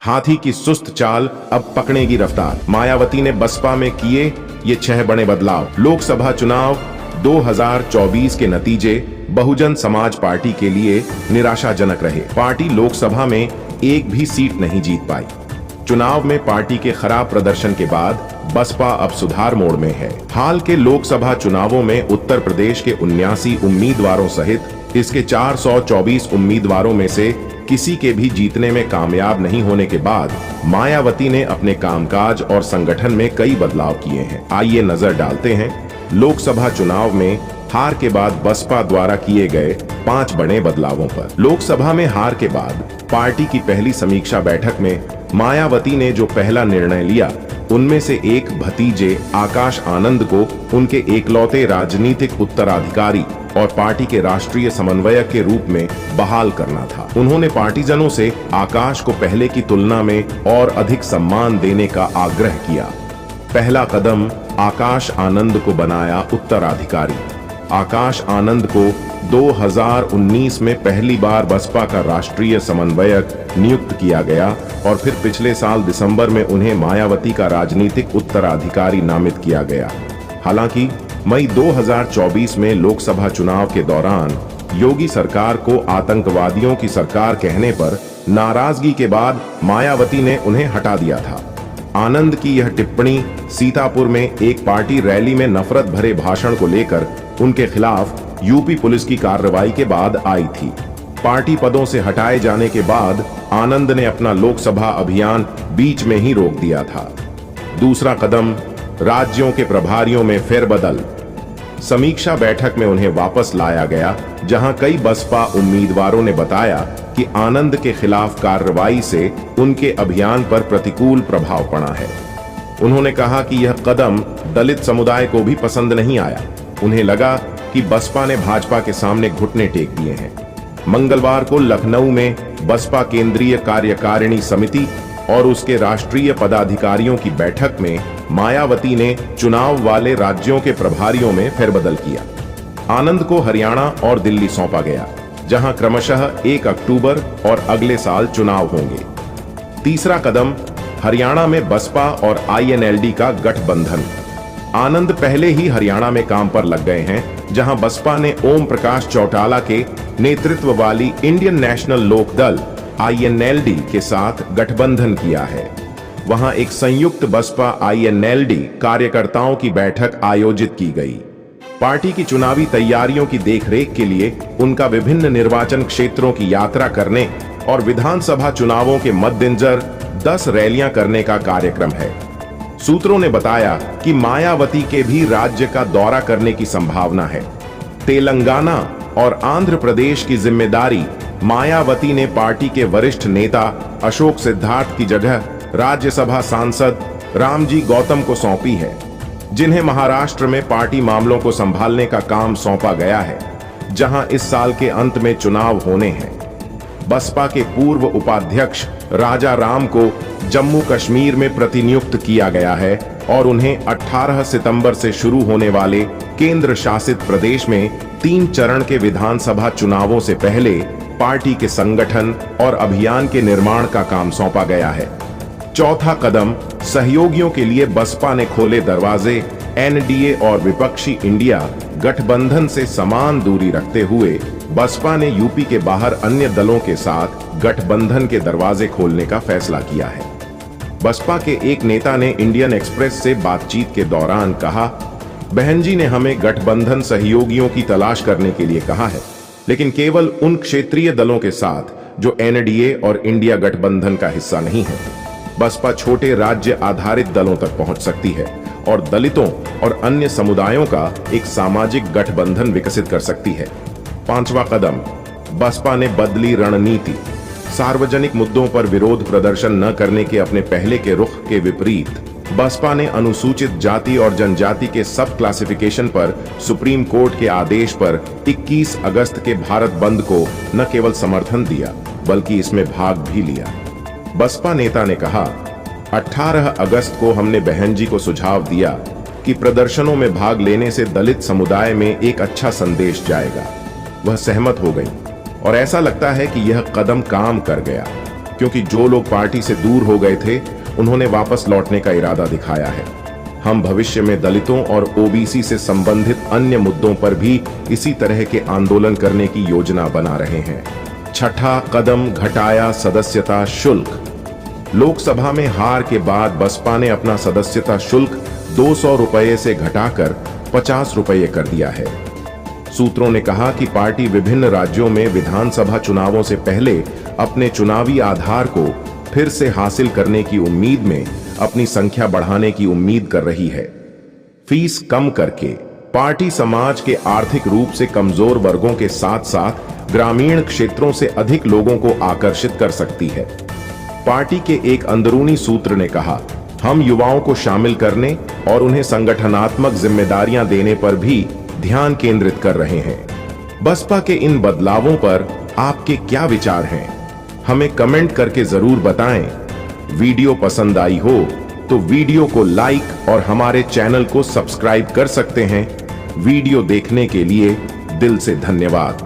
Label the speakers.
Speaker 1: हाथी की सुस्त चाल अब पकड़ेगी रफ्तार। मायावती ने बसपा में किए ये 6 बड़े बदलाव। लोकसभा चुनाव 2024 के नतीजे बहुजन समाज पार्टी के लिए निराशाजनक रहे। पार्टी लोकसभा में एक भी सीट नहीं जीत पाई। चुनाव में पार्टी के खराब प्रदर्शन के बाद बसपा अब सुधार मोड़ में है। हाल के लोकसभा चुनावों में उत्तर प्रदेश के 79 उम्मीदवारों सहित इसके 424 उम्मीदवारों में से किसी के भी जीतने में कामयाब नहीं होने के बाद मायावती ने अपने कामकाज और संगठन में कई बदलाव किए हैं। आइए नजर डालते हैं लोकसभा चुनाव में हार के बाद बसपा द्वारा किए गए 5 बड़े बदलावों पर। लोकसभा में हार के बाद पार्टी की पहली समीक्षा बैठक में मायावती ने जो पहला निर्णय लिया उनमें से एक भतीजे आकाश आनंद को उनके एकलौते राजनीतिक उत्तराधिकारी और पार्टी के राष्ट्रीय समन्वयक के रूप में बहाल करना था। उन्होंने पार्टीजनों से आकाश को पहले की तुलना में और अधिक सम्मान देने का आग्रह किया। पहला कदम आकाश आनंद को बनाया उत्तराधिकारी। आकाश आनंद को 2019 में पहली बार बसपा का राष्ट्रीय समन्वयक नियुक्त किया गया और फिर पिछले साल दिसंबर में उन्हें मायावती का राजनीतिक उत्तराधिकारी नामित किया गया। हालांकि मई 2024 में लोकसभा चुनाव के दौरान योगी सरकार को आतंकवादियों की सरकार कहने पर नाराजगी के बाद मायावती ने उन्हें हटा दिया था। आनंद की यह टिप्पणी सीतापुर में एक पार्टी रैली में नफरत भरे भाषण को लेकर उनके खिलाफ यूपी पुलिस की कार्रवाई के बाद आई थी। पार्टी पदों से हटाए जाने के बाद आनंद ने अपना लोकसभा अभियान बीच में ही रोक दिया था। दूसरा कदम राज्यों के प्रभारियों में फेरबदल। समीक्षा बैठक में उन्हें वापस लाया गया, जहां कई बसपा उम्मीदवारों ने बताया कि आनंद के खिलाफ कार्रवाई से उनके अभियान पर प्रतिकूल प्रभाव पड़ा है। उन्होंने कहा कि यह कदम दलित समुदाय को भी पसंद नहीं आया। उन्हें लगा कि बसपा ने भाजपा के सामने घुटने टेक दिए हैं। मंगलवार को लखनऊ में बसपा केंद्रीय कार्यकारिणी समिति और उसके राष्ट्रीय पदाधिकारियों की बैठक में मायावती ने चुनाव वाले राज्यों के प्रभारियों में फेरबदल किया। आनंद को हरियाणा और दिल्ली सौंपा गया, जहां क्रमशः 1 अक्टूबर और अगले साल चुनाव होंगे। तीसरा कदम हरियाणा में बसपा और INLD का गठबंधन। आनंद पहले ही हरियाणा में काम पर लग गए हैं, जहां बसपा ने ओम प्रकाश चौटाला के नेतृत्व वाली इंडियन नेशनल लोक दल INLD के साथ गठबंधन किया है। वहां एक संयुक्त बसपा INLD कार्यकर्ताओं की बैठक आयोजित की गई। पार्टी की चुनावी तैयारियों की देखरेख के लिए उनका विभिन्न निर्वाचन क्षेत्रों की यात्रा करने और विधानसभा चुनावों के मद्देनजर 10 रैलियां करने का कार्यक्रम है। सूत्रों ने बताया कि मायावती के भी राज्य का दौरा करने की संभावना है। तेलंगाना और आंध्र प्रदेश की जिम्मेदारी मायावती ने पार्टी के वरिष्ठ नेता अशोक सिद्धार्थ की जगह राज्यसभा सांसद रामजी गौतम को सौंपी है, जिन्हें महाराष्ट्र में पार्टी मामलों को संभालने का काम सौंपा गया है, जहां इस साल के अंत में चुनाव होने हैं। बसपा के पूर्व उपाध्यक्ष राजा राम को जम्मू कश्मीर में प्रतिनियुक्त किया गया है और उन्हें 18 सितंबर से शुरू होने वाले केंद्र शासित प्रदेश में 3 चरण के विधानसभा चुनावों से पहले पार्टी के संगठन और अभियान के निर्माण का काम सौंपा गया है। चौथा कदम सहयोगियों के लिए बसपा ने खोले दरवाजे। NDA और विपक्षी इंडिया गठबंधन से समान दूरी रखते हुए बसपा ने यूपी के बाहर अन्य दलों के साथ गठबंधन के दरवाजे खोलने का फैसला किया है। बसपा के एक नेता ने इंडियन एक्सप्रेस से बातचीत के दौरान कहा, बहन जी ने हमें गठबंधन सहयोगियों की तलाश करने के लिए कहा है, लेकिन केवल उन क्षेत्रीय दलों के साथ जो NDA और इंडिया गठबंधन का हिस्सा नहीं है। बसपा छोटे राज्य आधारित दलों तक पहुंच सकती है और दलितों और अन्य समुदायों का एक सामाजिक गठबंधन विकसित कर सकती है। पांचवा कदम, बसपा ने बदली रणनीति। सार्वजनिक मुद्दों पर विरोध प्रदर्शन न करने के अपने पहले के रुख के विपरीत बसपा ने अनुसूचित जाति और जनजाति के सब क्लासिफिकेशन पर सुप्रीम कोर्ट के आदेश पर 21 अगस्त के भारत बंद को न केवल समर्थन दिया बल्कि इसमें भाग भी लिया। बसपा नेता ने कहा, 18 अगस्त को हमने बहन जी को सुझाव दिया कि प्रदर्शनों में भाग लेने से दलित समुदाय में एक अच्छा संदेश जाएगा। वह सहमत हो गई और ऐसा लगता है कि यह कदम काम कर गया, क्योंकि जो लोग पार्टी से दूर हो गए थे उन्होंने वापस लौटने का इरादा दिखाया है। हम भविष्य में दलितों और ओबीसी से संबंधित अन्य मुद्दों पर भी इसी तरह के आंदोलन करने की योजना बना रहे हैं। छठा कदम, घटाया सदस्यता शुल्क। लोकसभा में हार के बाद बसपा ने अपना सदस्यता शुल्क 200 रुपये से घटाकर 50 रुपये कर दिया है। सूत्रों ने कहा कि पार्टी विभिन्न राज्यों में विधानसभा चुनावों से पहले अपने चुनावी आधार को फिर से हासिल करने की उम्मीद में अपनी संख्या बढ़ाने की उम्मीद कर रही है। फीस कम करके पार्टी समाज के आर्थिक रूप से कमजोर वर्गों के साथ साथ ग्रामीण क्षेत्रों से अधिक लोगों को आकर्षित कर सकती है। पार्टी के एक अंदरूनी सूत्र ने कहा, हम युवाओं को शामिल करने और उन्हें संगठनात्मक जिम्मेदारियां देने पर भी ध्यान केंद्रित कर रहे हैं। बसपा के इन बदलावों पर आपके क्या विचार हैं? हमें कमेंट करके जरूर बताएं। वीडियो पसंद आई हो तो वीडियो को लाइक और हमारे चैनल को सब्सक्राइब कर सकते हैं। वीडियो देखने के लिए दिल से धन्यवाद।